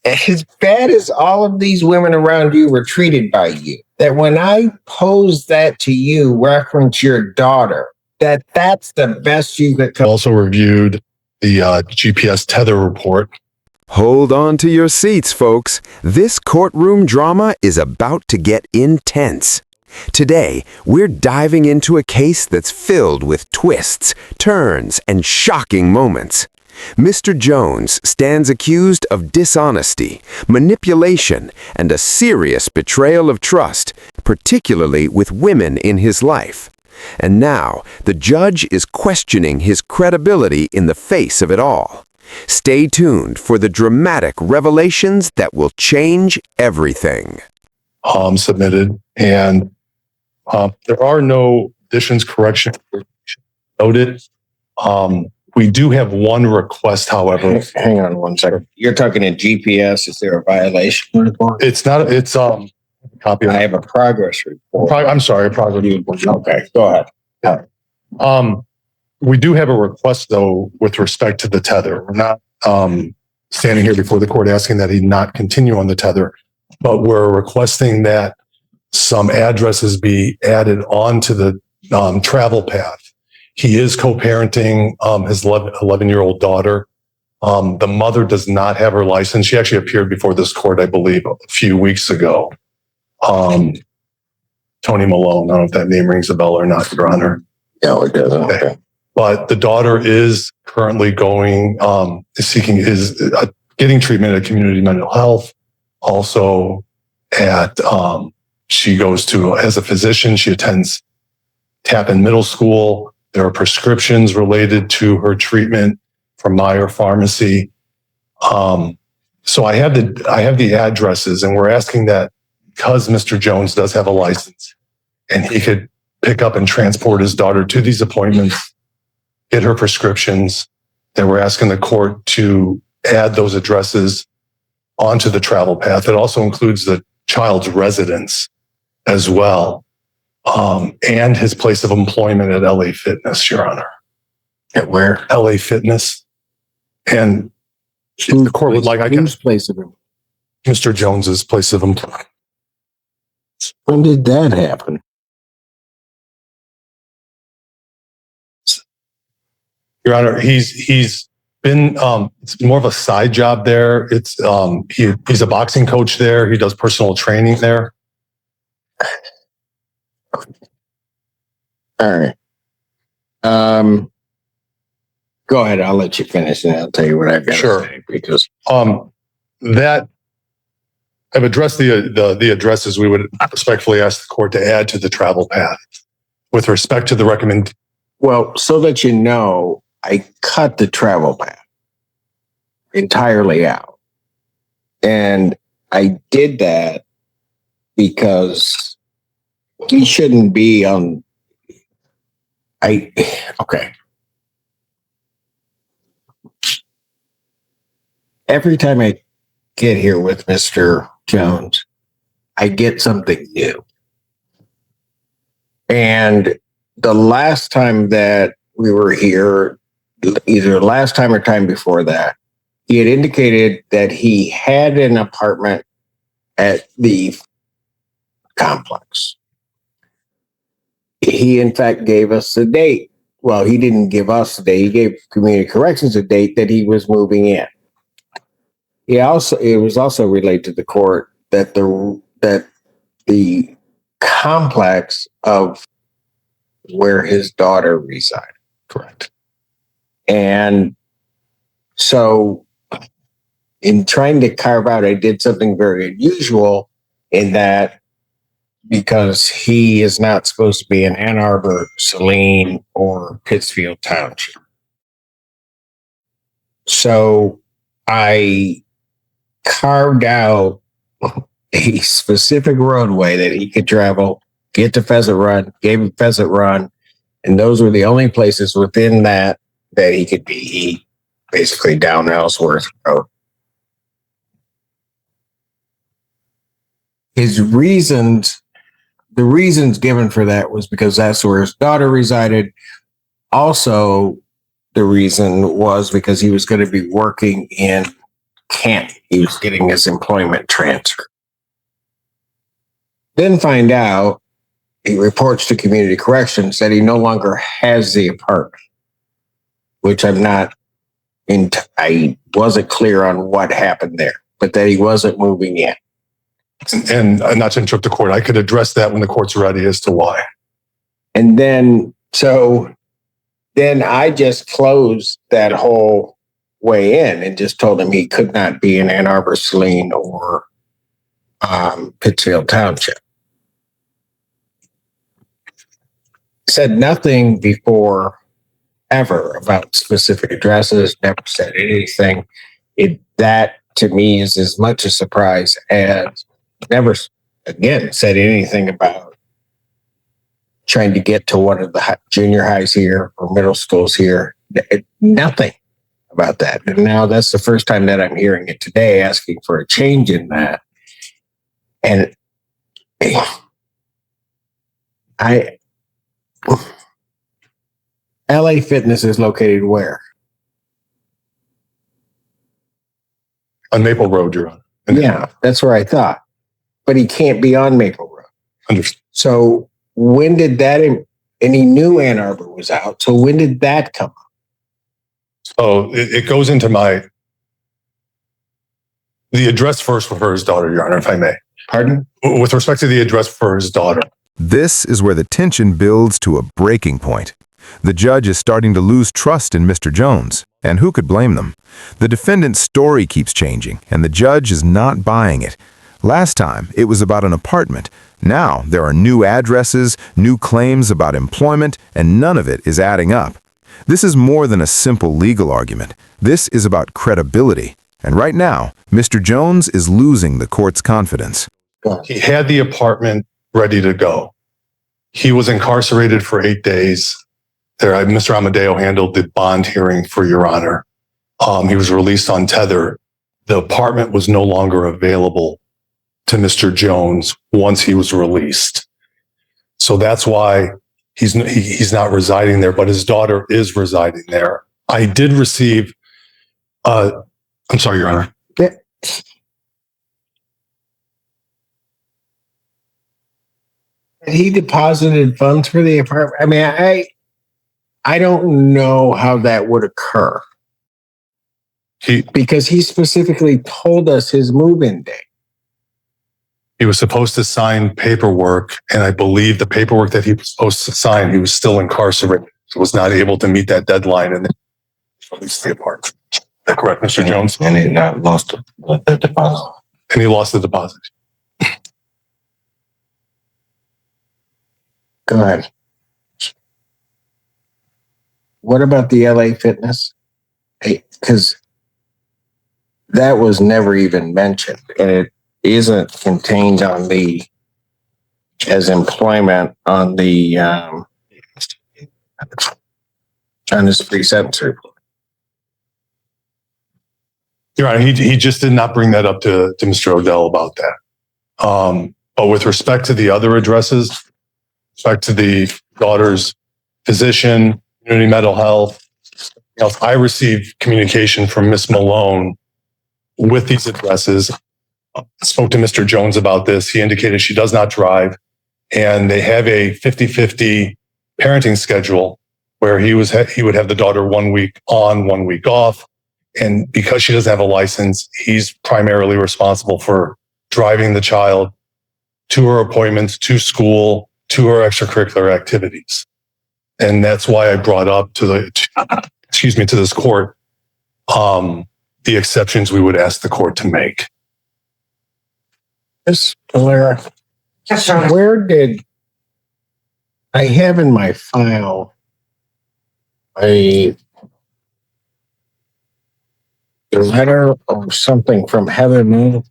as bad as all of these women around you were treated by you, that when I pose that to you, reference your daughter, that's the best you could come. Also reviewed the GPS tether report. Hold on to your seats, folks. This courtroom drama is about to get intense. Today, we're diving into a case that's filled with twists, turns, and shocking moments. Mr. Jones stands accused of dishonesty, manipulation, and a serious betrayal of trust, particularly with women in his life. And now, the judge is questioning his credibility in the face of it all. Stay tuned for the dramatic revelations that will change everything. Submitted, and there are no additions, corrections noted. We do have one request, however. Hang on one second. You're talking in GPS. Is there a violation report? It's not. It's copy. I have a progress report. I'm sorry, progress report. Okay, go ahead. We do have a request, though, with respect to the tether. We're not standing here before the court asking that he not continue on the tether, but we're requesting that some addresses be added onto the travel path. He is co-parenting his 11-year-old daughter. The mother does not have her license. She actually appeared before this court, I believe, a few weeks ago. Tony Malone. I don't know if that name rings a bell or not, Your Honor. No, it doesn't. Okay. But the daughter is currently getting treatment at Community Mental Health. Also she goes to, as a physician, she attends Tappan Middle School. There are prescriptions related to her treatment from Meyer Pharmacy. So I have the addresses, and we're asking that because Mr. Jones does have a license and he could pick up and transport his daughter to these appointments, get her prescriptions, that we're asking the court to add those addresses onto the travel path. It also includes the child's residence as well, and his place of employment at LA Fitness, Your Honor. At where? LA Fitness. And the court would like, whose place of employment? Mr. Jones's place of employment. When did that happen? Your Honor, he's been it's more of a side job there. It's he's a boxing coach there. He does personal training there. All right. Go ahead. I'll let you finish, and I'll tell you what I've got to say. Because that I've addressed the addresses. We would respectfully ask the court to add to the travel path with respect to the recommend. Well, so that you know, I cut the travel path entirely out. And I did that because he shouldn't be on. Okay. Every time I get here with Mr. Jones, I get something new. And the last time that we were here, either last time or time before that, he had indicated that he had an apartment at the complex. He, in fact, gave us a date. Well, he didn't give us a date. He gave Community Corrections a date that he was moving in. It was also relayed to the court that the complex of where his daughter resided. Correct. And so in trying to carve out, I did something very unusual in that because he is not supposed to be in Ann Arbor, Saline, or Pittsfield Township. So I carved out a specific roadway that he could travel, get to Pheasant Run, gave him Pheasant Run, and those were the only places within that he could be basically down Ellsworth Road. The reasons given for that was because that's where his daughter resided. Also, the reason was because he was going to be working in he was getting his employment transfer. Then find out he reports to community corrections that he no longer has the apartment, which I wasn't clear on what happened there, but that he wasn't moving in. And not to interrupt the court, I could address that when the court's ready as to why. And then I just closed that whole way in and just told him he could not be in Ann Arbor, Saline, or Pittsfield Township. Said nothing before ever about specific addresses, never said anything. That to me is as much a surprise as never again said anything about trying to get to one of the junior highs here or middle schools here. Nothing about that. And now that's the first time that I'm hearing it today, asking for a change in that. And LA Fitness is located where? On Maple Road, Your Honor. Yeah, that's where I thought. But he can't be on Maple Road. Understood. So when did that, and he knew Ann Arbor was out, so when did that come up? So it goes into the address first for his daughter, Your Honor, if I may. Pardon? With respect to the address for his daughter. This is where the tension builds to a breaking point. The judge is starting to lose trust in Mr. Jones, and who could blame them? The defendant's story keeps changing, and the judge is not buying it. Last time, it was about an apartment. Now, there are new addresses, new claims about employment, and none of it is adding up. This is more than a simple legal argument. This is about credibility. And right now, Mr. Jones is losing the court's confidence. He had the apartment ready to go. He was incarcerated for 8 days. Mr. Amadeo handled the bond hearing for Your Honor. He was released on tether. The apartment was no longer available to Mr. Jones once he was released. So that's why he's not residing there, but his daughter is residing there. I did receive, I'm sorry, Your Honor. Yeah. He deposited funds for the apartment. I mean, I don't know how that would occur. Because he specifically told us his move-in day. He was supposed to sign paperwork, and I believe the paperwork that he was supposed to sign, he was still incarcerated. He was not able to meet that deadline and then released the apartment. Is that correct, Mr. Jones? And he lost the deposit. And he lost the deposit. Go ahead. What about the LA Fitness? Because that was never even mentioned, and it isn't contained on as employment on the on his pre-sentence report. Your Honor, he just did not bring that up to Mr. Odell about that. But with respect to the other addresses, respect to the daughter's physician, community mental health, I received communication from Ms. Malone with these addresses. I spoke to Mr. Jones about this. He indicated she does not drive, and they have a 50-50 parenting schedule where he would have the daughter 1 week on, 1 week off. And because she doesn't have a license, he's primarily responsible for driving the child to her appointments, to school, to her extracurricular activities. And that's why I brought up to this court, the exceptions we would ask the court to make. Ms. Valera, Yes, Your Honor. where did I have in my file a letter or something from Heather Moon?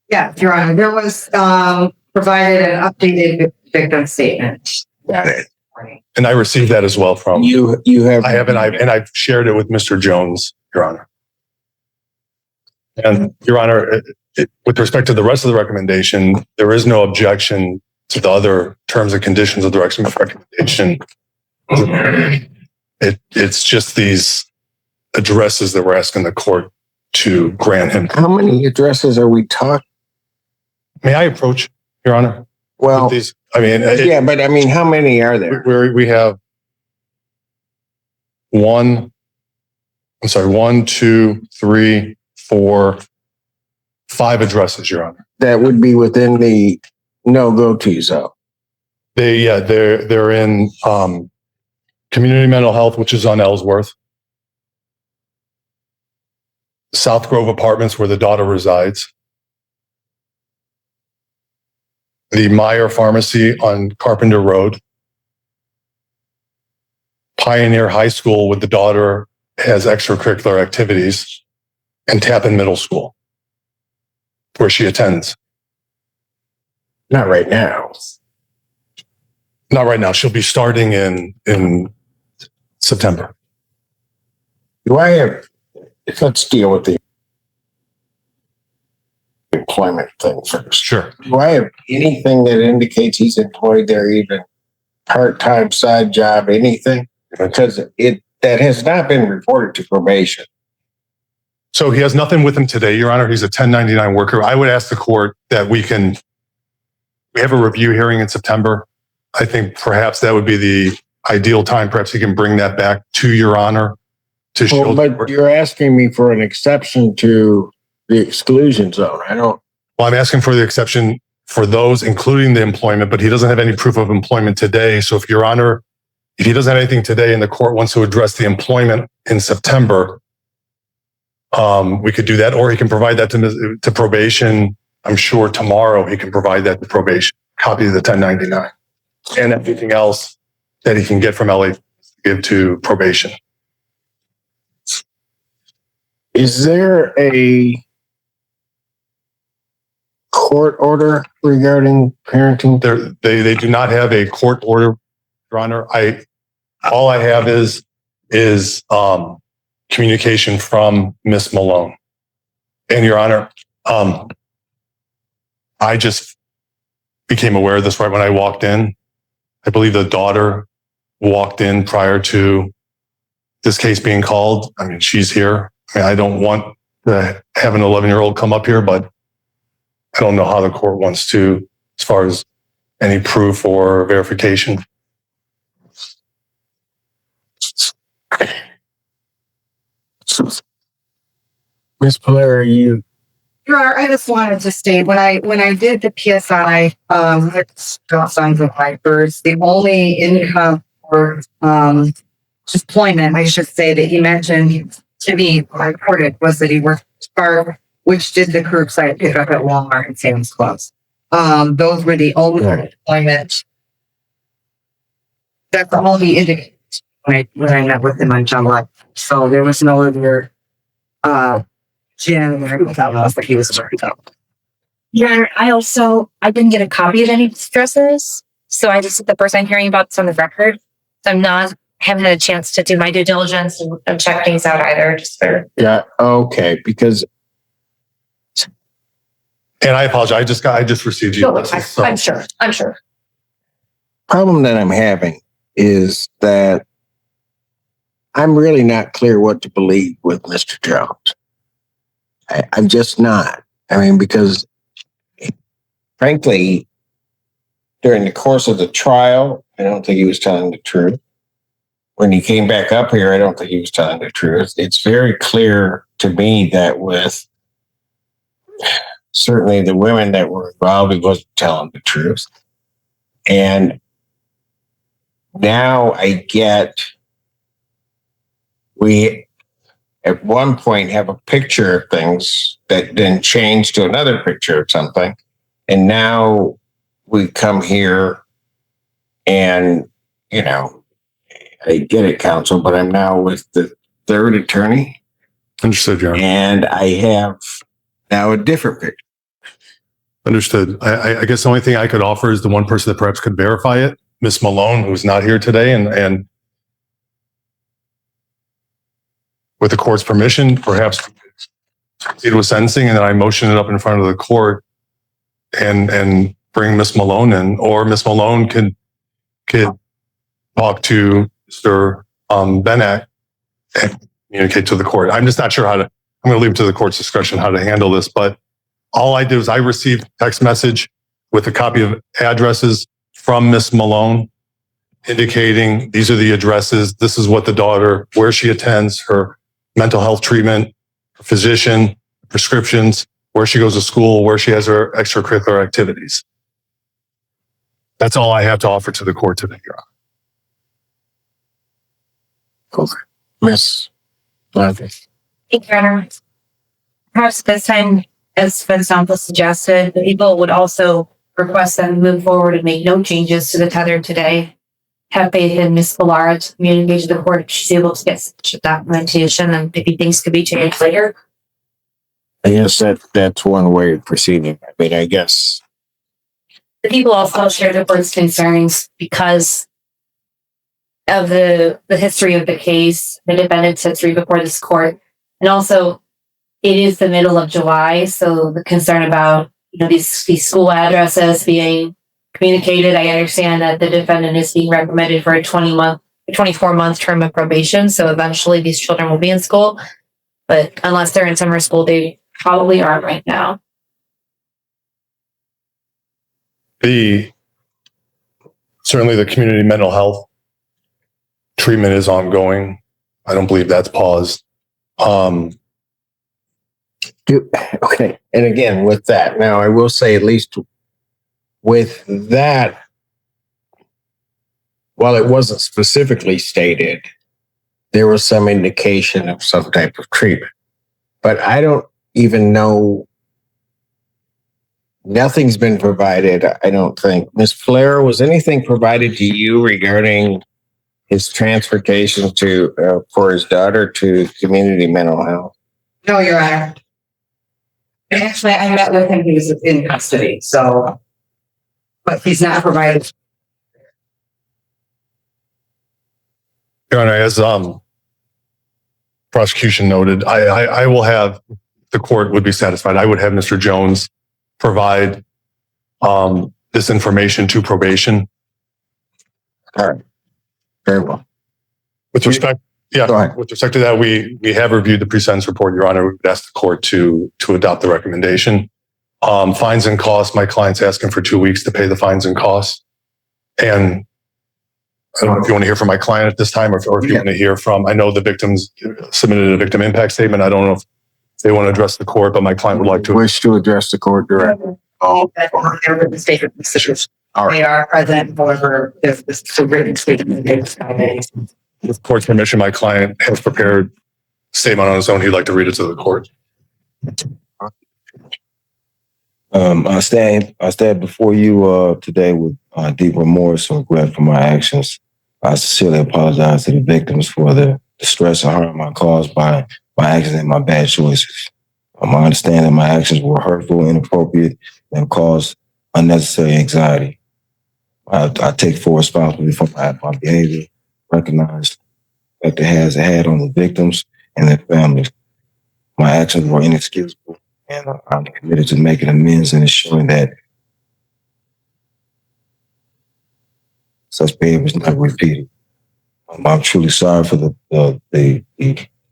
Yeah, Your Honor. There was provided an updated victim statement. Got it. And I received that as well from You have. I have, and I've shared it with Mr. Jones, Your Honor. And Your Honor, with respect to the rest of the recommendation, there is no objection to the other terms and conditions of the recommendation. It's just these addresses that we're asking the court to grant him. How many addresses are we talking? May I approach, Your Honor? Well, With these, I mean, yeah, but I mean, how many are there? we have one, 2, 3, 4, 5 addresses, Your Honor. That would be within the no-go to zone. They're in community mental health, which is on Ellsworth. South Grove Apartments, where the daughter resides. The Meyer Pharmacy on Carpenter Road. Pioneer High School, with the daughter has extracurricular activities, and Tappan Middle School, where she attends. Not right now. Not right now. She'll be starting in September. Do I have, let's deal with the employment thing first. Sure. Do I have anything that indicates he's employed there, even part-time side job, anything? Because that has not been reported to probation. So he has nothing with him today, Your Honor. He's a 1099 worker. I would ask the court that we have a review hearing in September. I think perhaps that would be the ideal time. Perhaps he can bring that back to Your Honor to show. But you're asking me for an exception to the exclusion zone. Well, I'm asking for the exception for those, including the employment, but he doesn't have any proof of employment today. So if Your Honor, if he doesn't have anything today and the court wants to address the employment in September, we could do that, or he can provide that to probation. I'm sure tomorrow he can provide that to probation, copy of the 1099, and everything else that he can get from LA to give to probation. Is there a court order regarding parenting? They do not have a court order, Your Honor. All I have is communication from Miss Malone. And Your Honor, I just became aware of this right when I walked in. I believe the daughter walked in prior to this case being called. I mean, she's here. I mean, I don't want to have an 11-year-old come up here, but I don't know how the court wants to, as far as any proof or verification. Ms. Polari, you... Your Honor, I just wanted to state when I did the PSI, signs of vipers, the only income or employment, I should say, that he mentioned to me, I reported, was that he worked for, which did the curbside pickup at Walmart and Sam's Clubs. Those were the only employment. That's the only indication when I met with him on July. So there was no other gym or anything else that he was working on. Yeah, I didn't get a copy of any addresses. So I just, the first I'm hearing about this on the record. So haven't had a chance to do my due diligence and check things out either. Yeah, okay, because... And I apologize. I just received you. I'm sure. Problem that I'm having is that I'm really not clear what to believe with Mr. Jones. I'm just not. I mean, because frankly, during the course of the trial, I don't think he was telling the truth. When he came back up here, I don't think he was telling the truth. It's very clear to me that with certainly the women that were involved, he wasn't telling the truth. And now I get, we at one point have a picture of things that then change to another picture of something. And now we come here and, you know, I get it, counsel, but I'm now with the third attorney. Understood, Your Honor. And I have now a different picture. Understood. I guess the only thing I could offer is the one person that perhaps could verify it, Miss Malone, who's not here today, and with the court's permission, perhaps it was sentencing, and then I motion it up in front of the court and bring Miss Malone in, or Miss Malone could talk to Mr. Benak and communicate to the court. I'm just not sure I'm going to leave it to the court's discretion how to handle this, but all I did was I received a text message with a copy of addresses from Miss Malone indicating these are the addresses. This is what the daughter, where she attends, her mental health treatment, her physician, prescriptions, where she goes to school, where she has her extracurricular activities. That's all I have to offer to the court today, Your Honor. Okay. Miss Blanford. Thank you, Your Honor. Perhaps this time, as defense counsel suggested, the people would also request that we move forward and make no changes to the tether today. Have faith in Ms. Villara to communicate to the court if she's able to get such documentation and maybe things could be changed later. I guess that's one way of proceeding. I mean, I guess. The people also share the court's concerns because of the history of the case, the defendant's history before this court, and also it is the middle of July, so the concern about these school addresses being communicated. I understand that the defendant is being recommended for a 24-month term of probation, so eventually these children will be in school, but unless they're in summer school, they probably aren't right now. Certainly the community mental health treatment is ongoing. I don't believe that's paused. Okay. And again, with that, now I will say at least with that, while it wasn't specifically stated, there was some indication of some type of treatment. But I don't even know. Nothing's been provided, I don't think. Ms. Flair, was anything provided to you regarding his transportation for his daughter to community mental health? No, Your Honor. And actually, I met with him. He was in custody, so, but he's not provided. Your Honor, as prosecution noted, I will have, the court would be satisfied. I would have Mr. Jones provide this information to probation. All right. Very well. With respect, Go ahead. with respect to that, we have reviewed the pre-sentence report, Your Honor. We would ask the court to adopt the recommendation. Fines and costs, my client's asking for 2 weeks to pay the fines and costs. And I don't know if you want to hear from my client at this time or if you want to hear from, I know the victims submitted a victim impact statement. I don't know if they want to address the court, but my client would like to. Wish to address the court directly. Their written statement decisions. All right. They are present, however, if this is a written statement. With court permission, my client has prepared a statement on his own. He'd like to read it to the court. I stand before you today with deep remorse and regret for my actions. I sincerely apologize to the victims for the stress and harm I caused by my actions and my bad choices. I understand that my actions were hurtful, inappropriate, and caused unnecessary anxiety. I take full responsibility for my behavior, recognize that it has had on the victims and their families. My actions were inexcusable, and I'm committed to making amends and ensuring that such behavior is not repeated. I'm truly sorry for the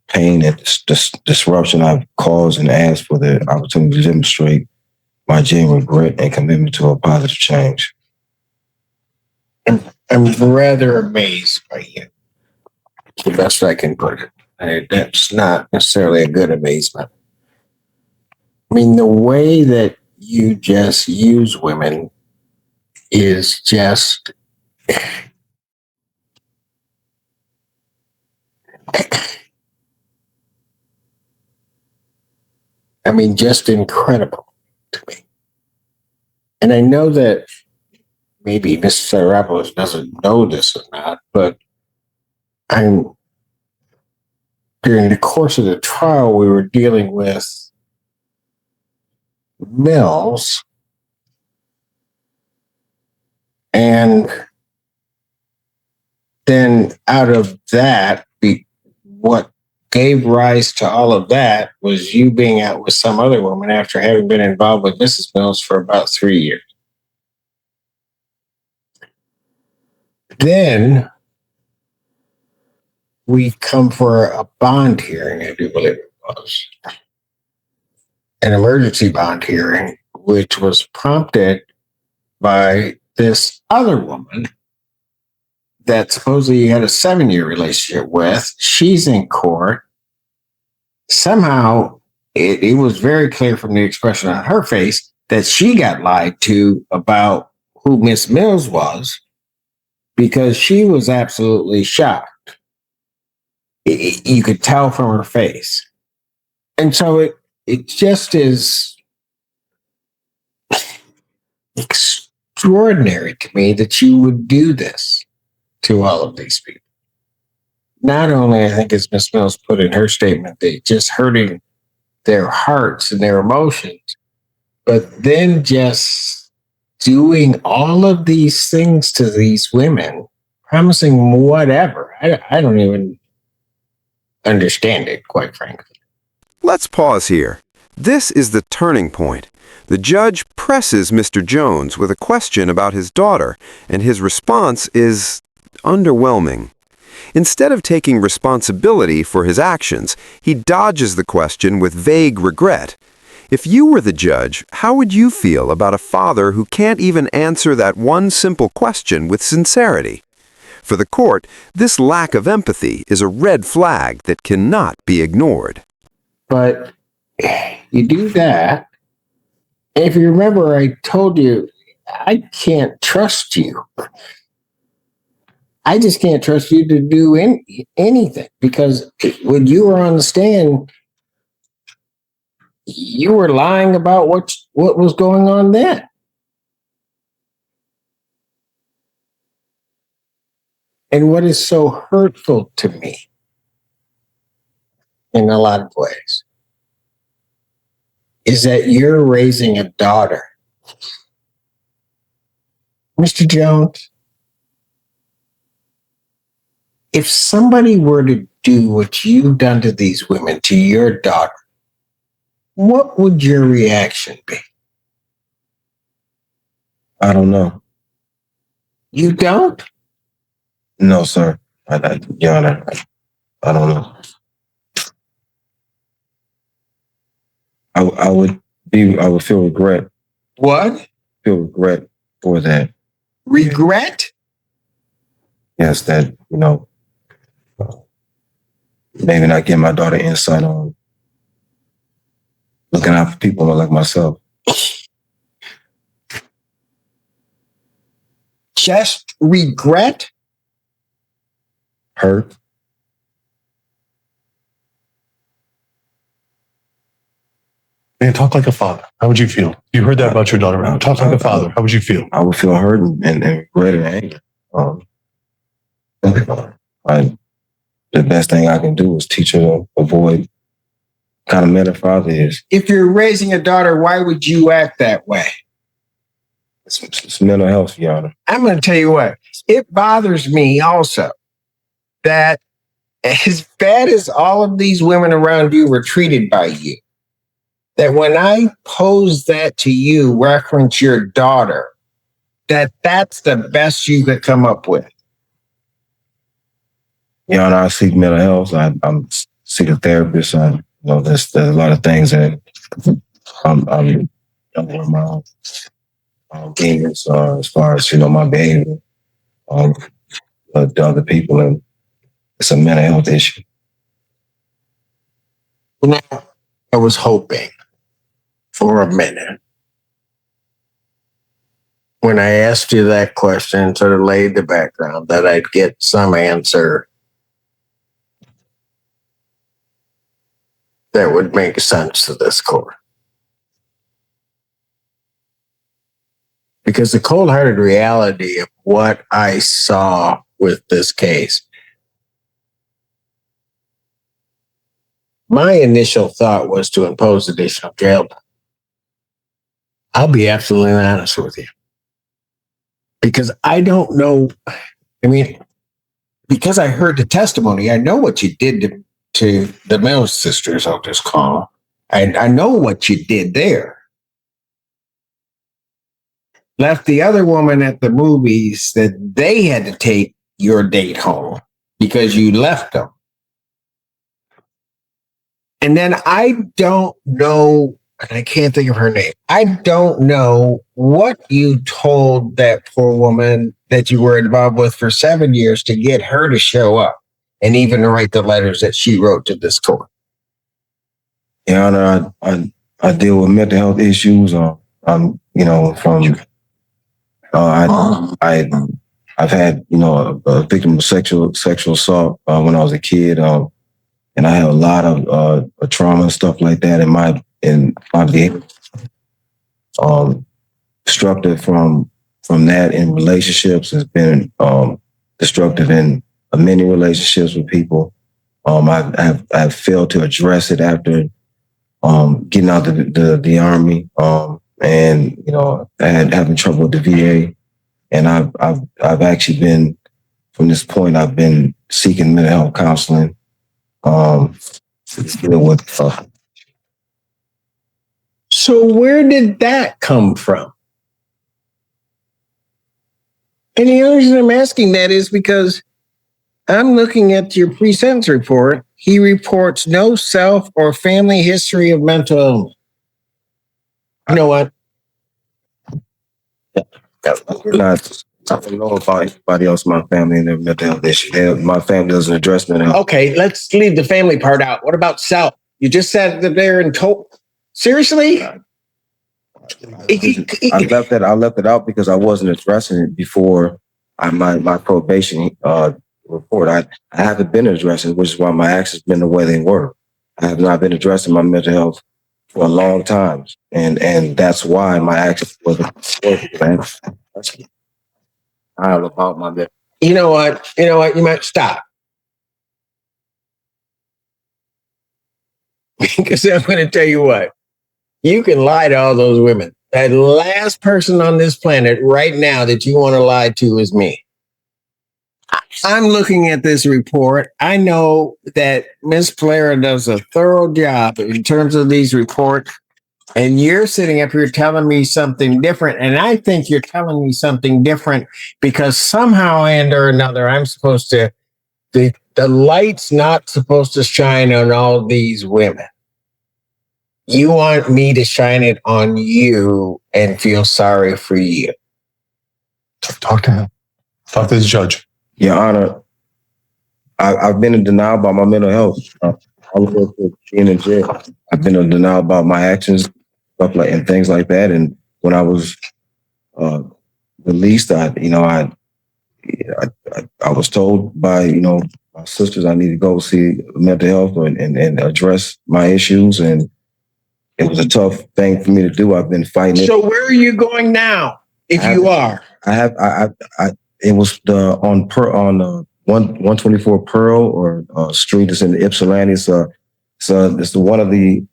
pain and disruption I've caused and ask for the opportunity to demonstrate my genuine regret and commitment to a positive change. I'm rather amazed by you. The best I can put it. That's not necessarily a good amazement. I mean, the way that you just use women is just. I mean, just incredible to me. And I know that maybe Mr. Sarapos doesn't know this or not, but during the course of the trial, we were dealing with Mills, and then out of that, what gave rise to all of that was you being out with some other woman after having been involved with Mrs. Mills for about 3 years. Then we come for a bond hearing, I do believe it was. an emergency bond hearing, which was prompted by this other woman that supposedly you had a 7-year relationship with. She's in court. Somehow, it was very clear from the expression on her face that she got lied to about who Miss Mills was, because she was absolutely shocked. You could tell from her face. And so it just is extraordinary to me that you would do this to all of these people. Not only, I think, as Miss Mills put in her statement, they just hurting their hearts and their emotions, but then just doing all of these things to these women, promising whatever. I don't even understand it, quite frankly. Let's pause here. This is the turning point. The judge presses Mr. Jones with a question about his daughter, and his response is underwhelming. Instead of taking responsibility for his actions, he dodges the question with vague regret. If you were the judge, how would you feel about a father who can't even answer that one simple question with sincerity? For the court, this lack of empathy is a red flag that cannot be ignored. But you do that. If you remember, I told you, I can't trust you. I just can't trust you to do anything, because when you were on the stand, you were lying about what was going on then. And what is so hurtful to me in a lot of ways is that you're raising a daughter. Mr. Jones, if somebody were to do what you've done to these women to your daughter, what would your reaction be? I don't know. You don't? No, sir. Your Honor, I don't know. I would feel regret. What? Feel regret for that. Regret? Yes, that, maybe not give my daughter insight on looking out for people like myself. Just regret? Hurt. Man, talk like a father. How would you feel? You heard that about your daughter. Talk like a father. How would you feel? I would feel hurt and regret and anger. The best thing I can do is teach her to avoid kind of man a father is. If you're raising a daughter, why would you act that way? It's mental health, Your Honor. I'm going to tell you what, it bothers me also that as bad as all of these women around you were treated by you, that when I pose that to you, reference your daughter, that's the best you could come up with. Your Honor, I seek mental health. I'm seek a therapist. There's a lot of things that I'm on my own demons as far as, my behavior to other people. And it's a mental health issue. I was hoping for a minute when I asked you that question, sort of laid the background, that I'd get some answer that would make sense to this court. Because the cold-hearted reality of what I saw with this case, my initial thought was to impose additional jail time. I'll be absolutely honest with you. Because I don't know, because I heard the testimony, I know what you did to the Mills sisters, I'll just call them. I know what you did there. Left the other woman at the movies that they had to take your date home because you left them. And then I don't know and I can't think of her name. I don't know what you told that poor woman that you were involved with for 7 years to get her to show up and even write the letters that she wrote to this court. Your Honor, I deal with mental health issues. You know, from I've had, you know, a victim of sexual assault when I was a kid, and I have a lot of trauma and stuff like that in my behavior. Destructive from that in relationships has been destructive in many relationships with people. I've failed to address it after getting out the army, and you know, having trouble with the VA, and I've actually been, from this point, I've been seeking mental health counseling to deal with. So where did that come from? And the only reason I'm asking that is because I'm looking at your pre-sentence report. He reports no self or family history of mental illness. You know what? I don't know about anybody else in my family and their mental health issue. My family doesn't address mental health. Okay, let's leave the family part out. What about self? You just sat there and told. Seriously? I left it out because I wasn't addressing it before my probation report. I haven't been addressing it, which is why my actions been the way they were. I have not been addressing my mental health for a long time, and that's why my actions wasn't about my mental. You know what? You might stop. Because I'm going to tell you what. You can lie to all those women. That last person on this planet right now that you want to lie to is me. I'm looking at this report. I know that Ms. Polera does a thorough job in terms of these reports. And you're sitting up here telling me something different. And I think you're telling me something different because somehow and or another, I'm supposed to, the light's not supposed to shine on all these women. You want me to shine it on you and feel sorry for you. Talk to him. Talk to the judge. Your Honor, I've been in denial about my mental health. I was being in jail. I've been in denial about my actions, stuff like and things like that. And when I was released, I was told by my sisters I need to go see mental health and address my issues, and it was a tough thing for me to do. I've been fighting it. So where are you going now? If you are, it was on 124 Pearl or Street. It's in Ypsilanti. It's one of the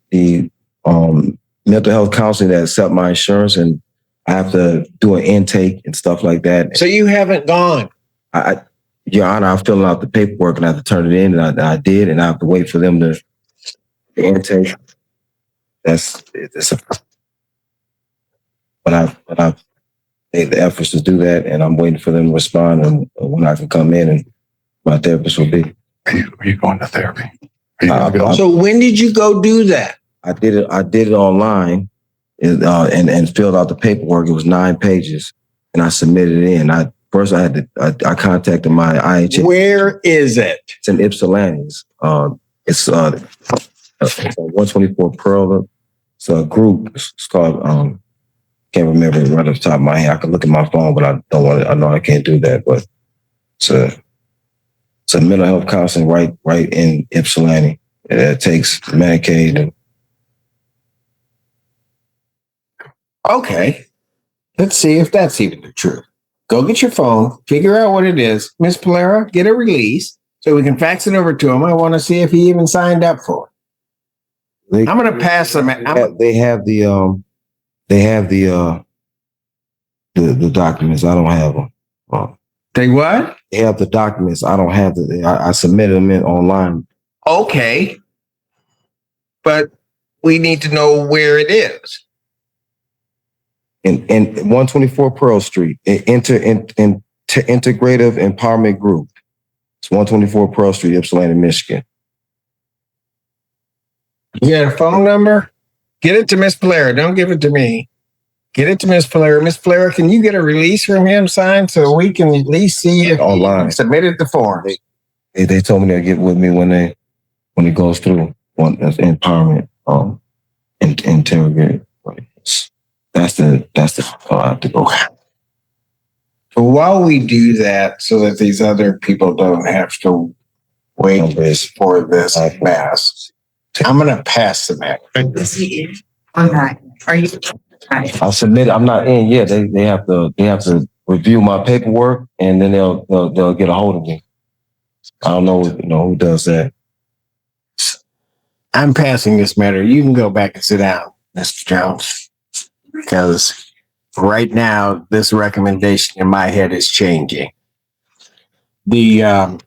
mental health counseling that accept my insurance, and I have to do an intake and stuff like that. So you haven't gone. Your Honor, I'm filling out the paperwork and I have to turn it in, and I did, and I have to wait for them to the intake. But I've made the efforts to do that, and I'm waiting for them to respond and when I can come in and my therapist will be. Are you going to therapy? So when did you go do that? I did it online and filled out the paperwork. It was 9 pages, and I submitted it in. I contacted my IHA. Where is it? It's in Ypsilanti. It's 124 Pearl. It's a group. It's called, can't remember it right off the top of my head. I can look at my phone, but I know I can't do that. But it's a mental health counseling right in Ypsilanti. It takes Medicaid. Okay. Let's see if that's even the truth. Go get your phone, figure out what it is. Miss Polera, get a release so we can fax it over to him. I want to see if he even signed up for it. I'm going to pass them. They have the documents. I don't have them. They what? They have the documents. I don't have I submitted them in online. Okay. But we need to know where it is. In 124 Pearl Street, Integrative Empowerment Group. It's 124 Pearl Street, Ypsilanti, Michigan. You got a phone number? Get it to Miss Blair. Don't give it to me. Get it to Miss Blair. Miss Blair, can you get a release from him signed so we can at least see if Online. he submitted the form? They told me they'll get with me when it goes through. That's empowerment, interrogate. That's the I have to go. So while we do that, so that these other people don't have to wait for this pass, I'm going to pass the matter. Okay. Are you? I'll submit. I'm not in yet. They have to review my paperwork and then they'll get a hold of me. I don't know, who does that. I'm passing this matter. You can go back and sit down, Mr. Jones, because right now this recommendation in my head is changing. The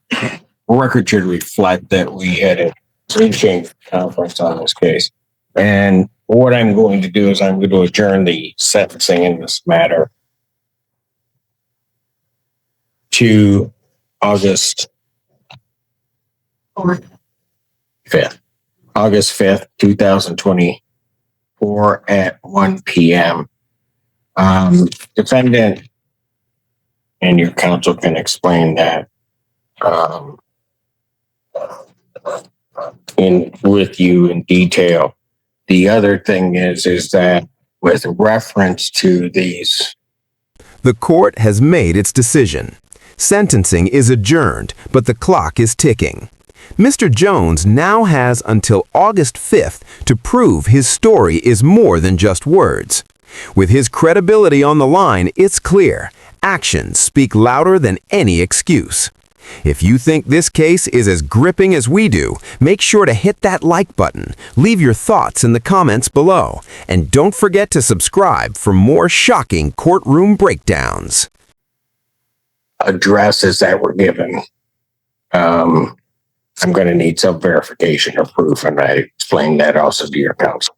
record should reflect that we had a three-change conference on this case. And what I'm going to do is I'm going to adjourn the sentencing in this matter to August 5th. August 5th, 2024 at 1 p.m. Defendant and your counsel can explain that with you in detail. The other thing is that with reference to these, The court has made its decision. Sentencing is adjourned, but the clock is ticking. Mr. Jones now has until August 5th to prove his story is more than just words. With his credibility on the line, it's clear. Actions speak louder than any excuse. If you think this case is as gripping as we do, make sure to hit that like button, leave your thoughts in the comments below, and don't forget to subscribe for more shocking courtroom breakdowns. addresses that were given, I'm going to need some verification or proof, and I explained that also to your counsel.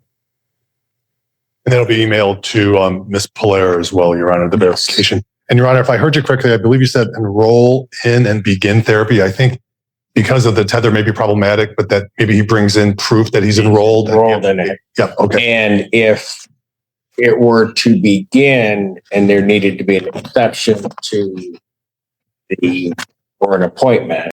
And that'll be emailed to Ms. Polaire as well, Your Honor, the verification. And Your Honor, if I heard you correctly, I believe you said enroll in and begin therapy. I think because of the tether may be problematic, but that maybe he brings in proof that he's enrolled. In it. Yeah, okay. And if it were to begin and there needed to be an exception to or an appointment,